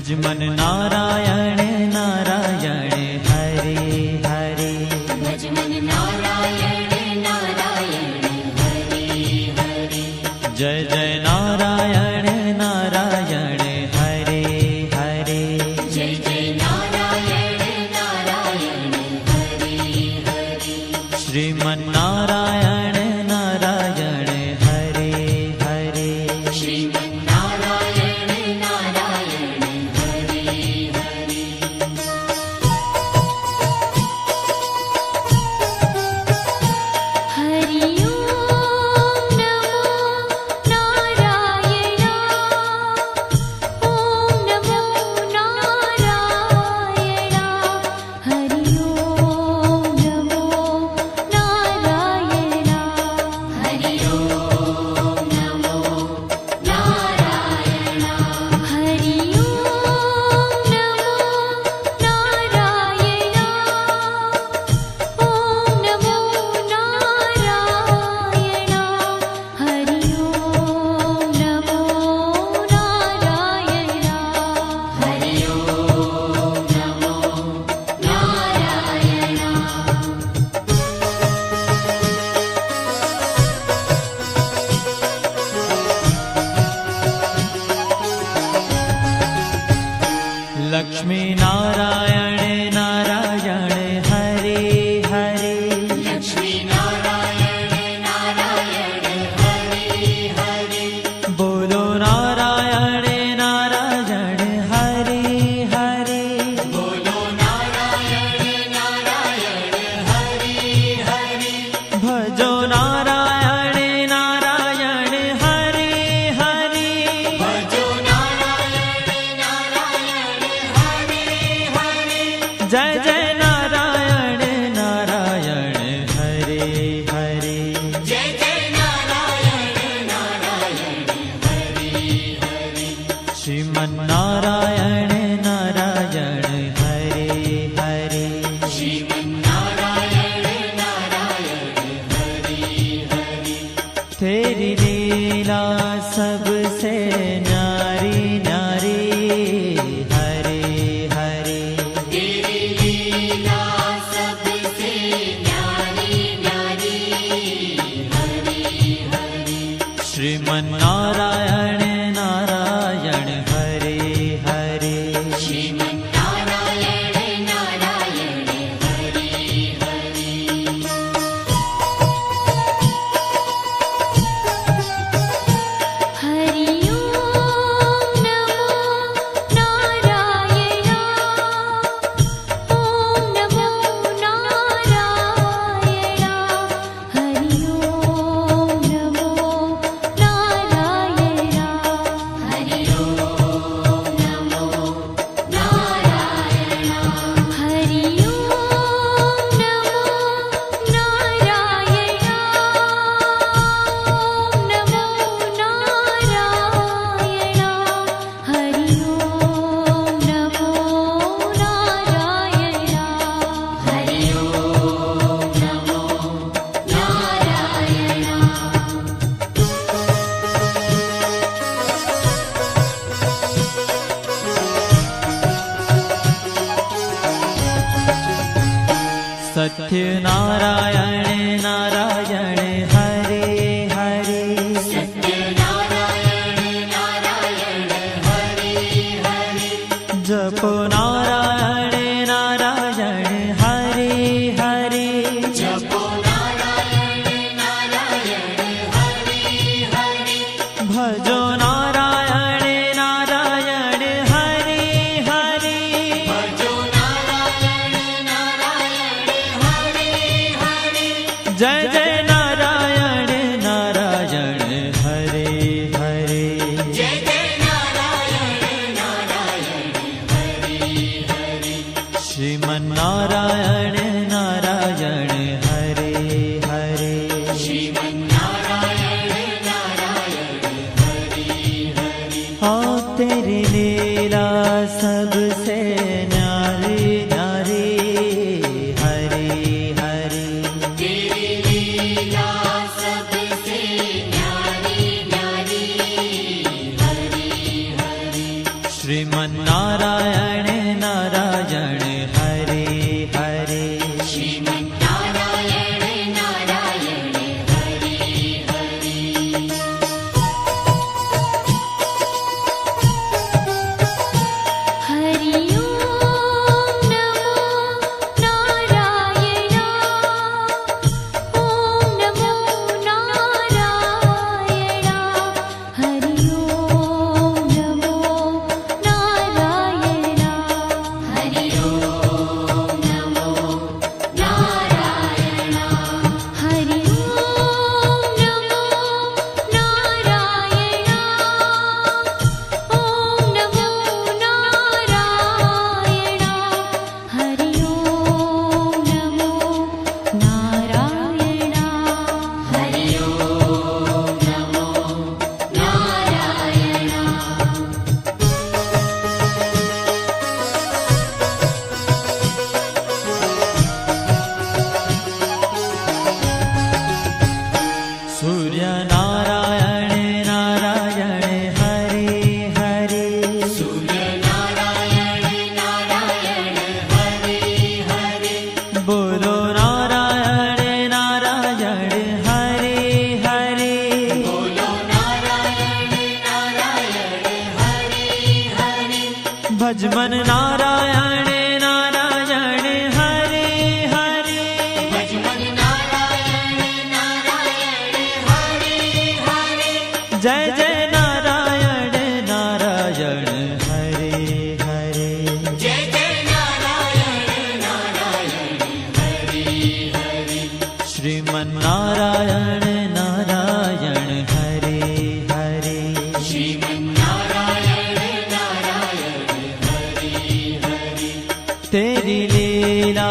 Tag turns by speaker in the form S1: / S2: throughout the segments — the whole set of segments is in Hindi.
S1: भज मन नारायण नारायण हरे हरे।
S2: भज मन नारायण नारायण हरे हरे।
S1: जय जय नारायण नारायण हरे हरे।
S2: जय जय नारायण नारायण हरे हरे।
S1: श्रीमन नारायण नारायण हरे हरे।
S2: श्रीमन नारायण नारायण हरे हरे। हरि ओम नमो नारायण। ओम नमो नारायण। हरि ओम नमो नारायण। हरि ओम नमो नारायण। हरि ओम नमो नारायण। ओम नमो नारायण। हरि ओम नमो नारायण। हरि ओम नमो नारायण।
S1: लक्ष्मी नारायण नारायण हरे हरे।
S2: लक्ष्मी नारायण नारायण हरे हरे।
S1: बोलो नारायण नारायण हरे हरे।
S2: बोलो नारायण नारायण हरे हरे।
S1: भजो नारायण नारायण हरे हरे।
S2: भजो नारायण नारायण हरे हरे।
S1: जय जय नारायण नारायण हरे हरे।
S2: जय जय नारायण नारायण हरे हरे।
S1: श्रीमन नारायण नारायण हरे हरे।
S2: श्रीमन नारायण नारायण हरे हरे।
S1: तेरी लीला सबसे न्यारी न्यारी हरे हरे।
S2: तेरी लीला सबसे न्यारी न्यारी हरे हरे।
S1: श्रीमन नारायण नारायण हरे हरे।
S2: श्रीमन नारायण नारायण हरे हरे। हरि ओम नमो नारायण। ओम नमो नारायण। हरि ओम नमो नारायण। हरि ओम नमो नारायण। हरि ओम नमो नारायण। ओम नमो नारायण। हरि ओम नमो नारायण। हरि ओम नमो
S1: सत्य नारायण नारायण हरे हरे।
S2: सत्य नारायण नारायण हरे हरे।
S1: जपो नारायण नारायण हरे हरे।
S2: जपो नारायण नारायण हरे हरे।
S1: भजो नारायण नारायण हरे हरे।
S2: भजो नारायण नारायण हरे हरे।
S1: जय जय नारायण नारायण हरे हरे।
S2: जय जय नारायण नारायण हरे हरे।
S1: श्रीमन नारायण नारायण हरे हरे।
S2: श्रीमन नारायण नारायण हरे हरे।
S1: हाँ तेरी लीला सबसे न्यारी न्यारी हरे हरे।
S2: तेरी लीला सबसे न्यारी न्यारी हरे हरे।
S1: श्रीमन्नारायण नारायण हरे हरे
S2: श्रीमन्नारायण नारायण हरि हरि
S3: हरि ओम नमो नारायण ओम नमो नारायण हरि ओम नमो नारायण
S2: हरि ओम नमो नारायण
S3: हरि ओम नमो नारायण ओम नमो नारायण हरि ओम नमो नारायण
S2: हरि ओम नमो नारायण
S1: सूर्य नारायण नारायण हरे हरे
S2: सूर्य नारायण नारायण हरि हरि
S1: बोलो नारायण नारायण हरे हरे
S2: बोलो नारायण नारायण हरि हरि
S1: भजमन नारायण नारायण हरे हरे
S2: भजमन नारायण नारायण हरि हरि
S1: जय जय नारायण नारायण हरे हरे
S2: जय जय नारायण नारायण हरि हरि
S1: श्रीमन्नारायण नारायण हरे हरे
S2: श्रीमन्नारायण नारायण हरि हरि
S1: तेरी लीला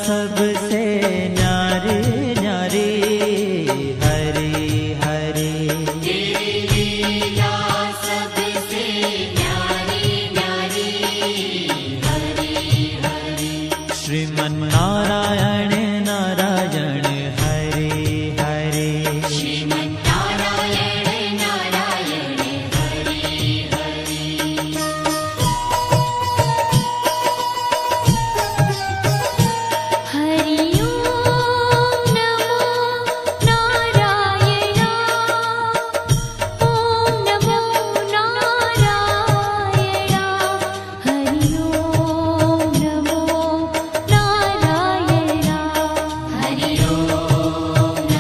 S1: सबसे न्यारी न्यारी हरे हरे
S2: तेरी लीला सबसे न्यारी न्यारी हरि हरि
S1: श्रीमन्नारायण नारायण हरे हरे
S2: श्रीमन्नारायण नारायण हरि हरि
S3: हरि ओम नमो नारायण ओम नमो नारायण हरि ओम नमो नारायण
S2: हरि ओम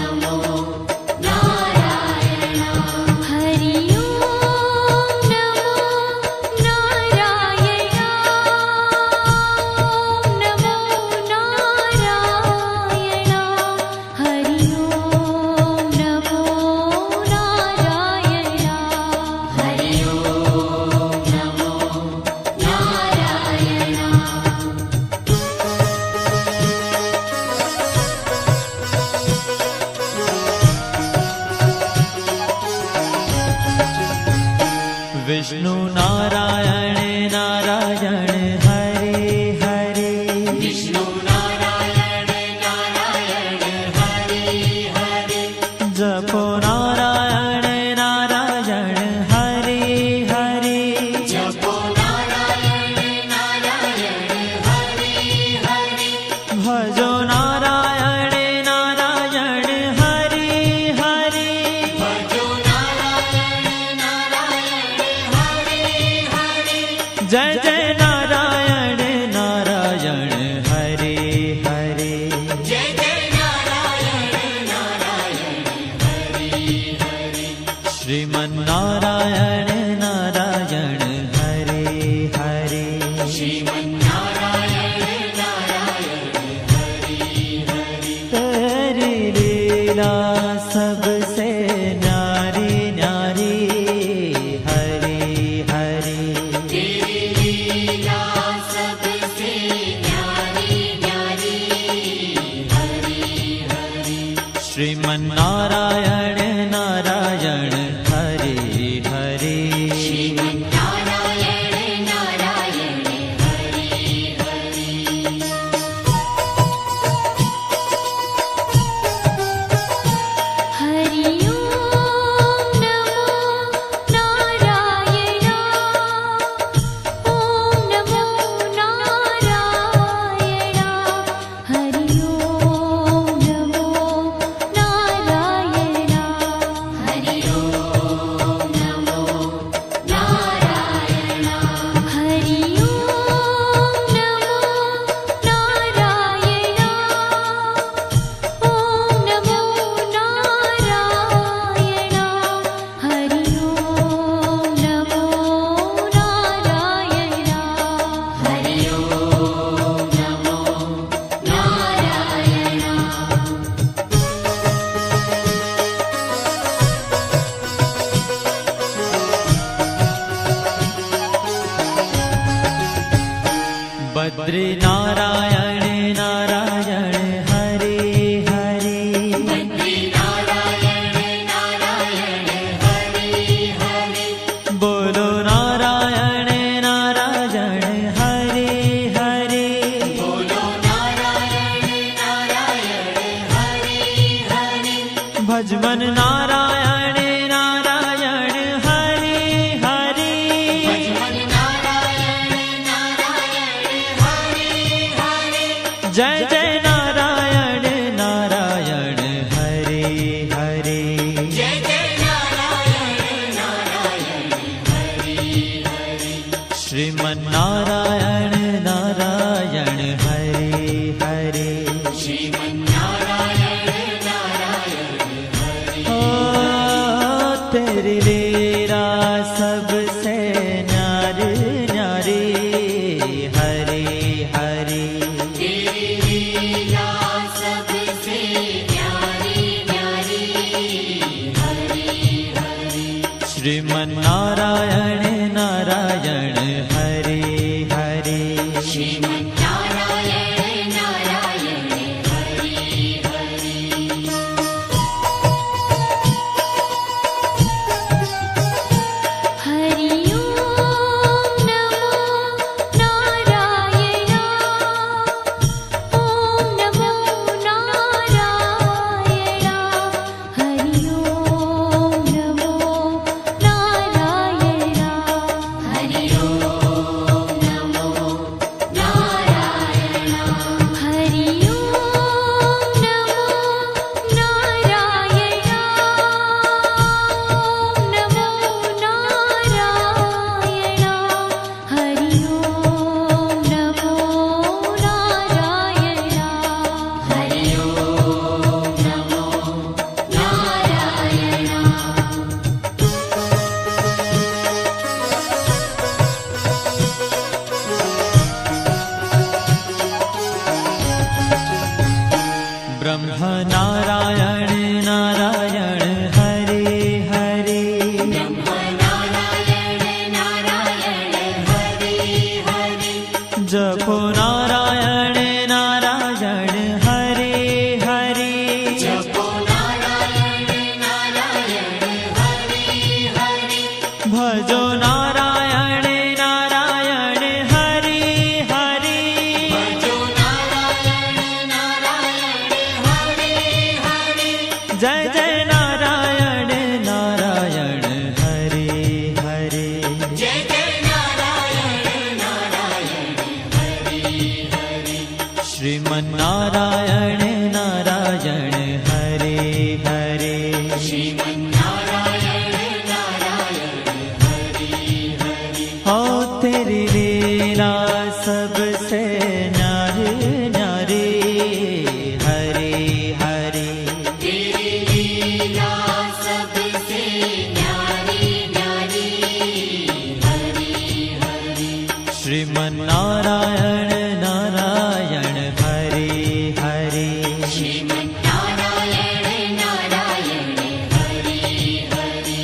S2: नमो नारायण
S3: हरि ओम नमो नारायण ओम नमो नारायण हरि ओम नमो नारायण
S2: हरि ओम नमो नारायण
S1: विष्णु नारायण नारायण हरे हरे
S2: विष्णु नारायण नारायण हरि हरि
S1: जपो नारायण नारायण हरे हरे
S2: जपो नारायण नारायण हरि हरि
S1: भजो नारायण नारायण हरे हरे
S2: भजो नारायण नारायण हरि हरि
S1: जय जय नारायण नारायण हरे हरे
S2: जय जय नारायण नारायण हरि हरि
S1: श्रीमन्नारायण नारायण हरे हरे
S2: श्रीमन्नारायण नारायण हरि हरि
S1: तेरी लीला सबसे न्यारी न्यारी हरे हरे
S2: तेरी लीला सबसे न्यारी न्यारी हरि हरि
S1: श्रीमन्नारायण नारायण हरे हरे बद्री नारायण नारायण हरे हरे
S2: बद्री नारायण नारायण हरे हरे
S1: बोलो नारायण नारायण हरे हरे
S2: बोलो नारायण नारायण हरे हरे
S1: भजमन नारायण नारायण हरे हरे
S2: भजमन नारायण नारायण हरे हरे
S1: जय जय नारायण नारायण हरे हरे
S2: जय जय नारायण नारायण हरे हरे
S1: श्रीमन नारायण नारायण हरे हरे
S2: श्रीमन्नारायण नारायण हरे
S1: ओ तेरी लीला सबसे न्यारी न्यारी हरे हरे
S2: तेरी लीला सबसे न्यारी न्यारी हरे हरे
S1: श्रीमन नारायण नारायण हरे हरे
S2: श्रीमन्नारायण नारायण हरे हरे
S3: हरि ओम नमो नारायण ओम नमो नारायण हरि ओम नमो नारायण
S2: हरि ओम नमो नारायण
S3: हरि ओम नमो नारायण ओम नमो नारायण हरि ओम नमो नारायण
S2: हरि ओम नमो नारायण
S1: ब्रह्म नारायण नारायण हरे हरे
S2: नारायण नारायण हरे हरे
S1: जपो नारायण नारायण हरे हरे
S2: जपो नारायण नारायण हरे हरे
S1: भजो नारायण नारायण हरे हरे
S2: भजो नारायण नारायण हरे हरे
S1: जय जय नारायण नारायण हरे हरे
S2: जय जय नारायण नारायण हरे हरे
S1: श्रीमन नारायण नारायण हरे हरे
S2: श्रीमन्नारायण नारायण हरे हरे
S1: ओ तेरी लीला सबसे न्यारी न्यारी हरे हरे
S2: तेरी लीला सबसे न्यारी न्यारी हरे हरे
S1: श्रीमन नारायण नारायण हरे हरे
S2: श्रीमन्नारायण नारायण हरे हरे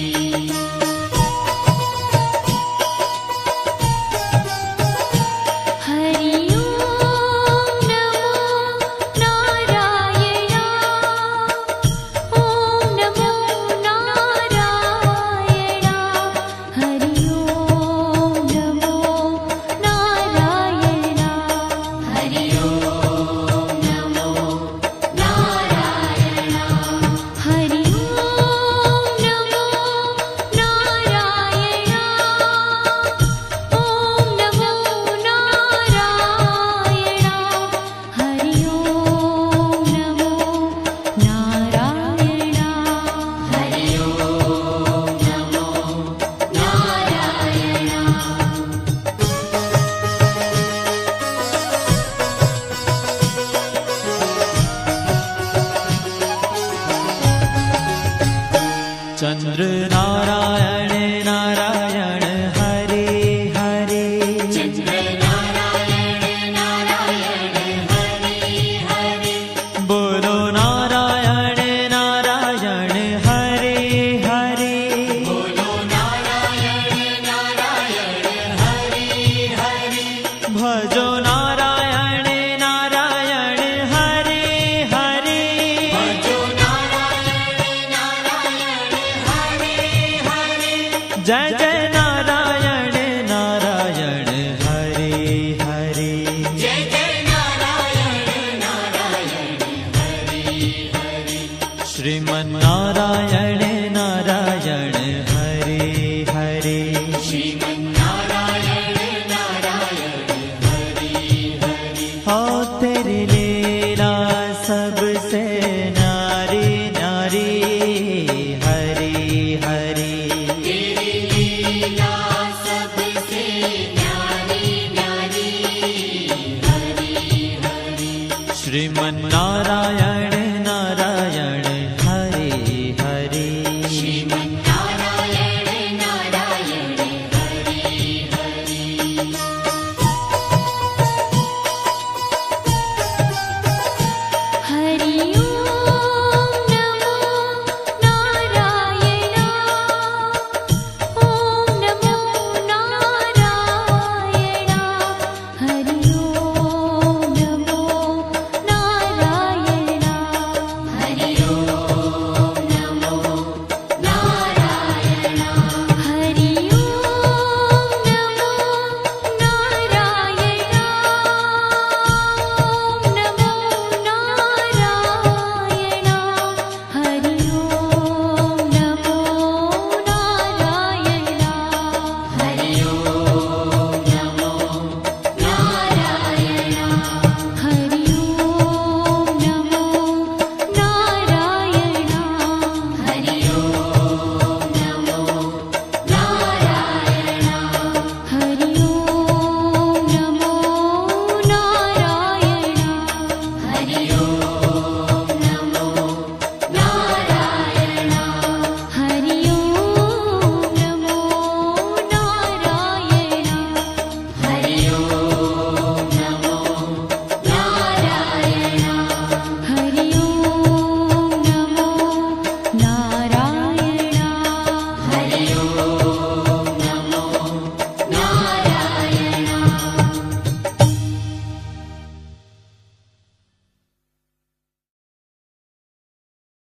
S1: जय जय नारायण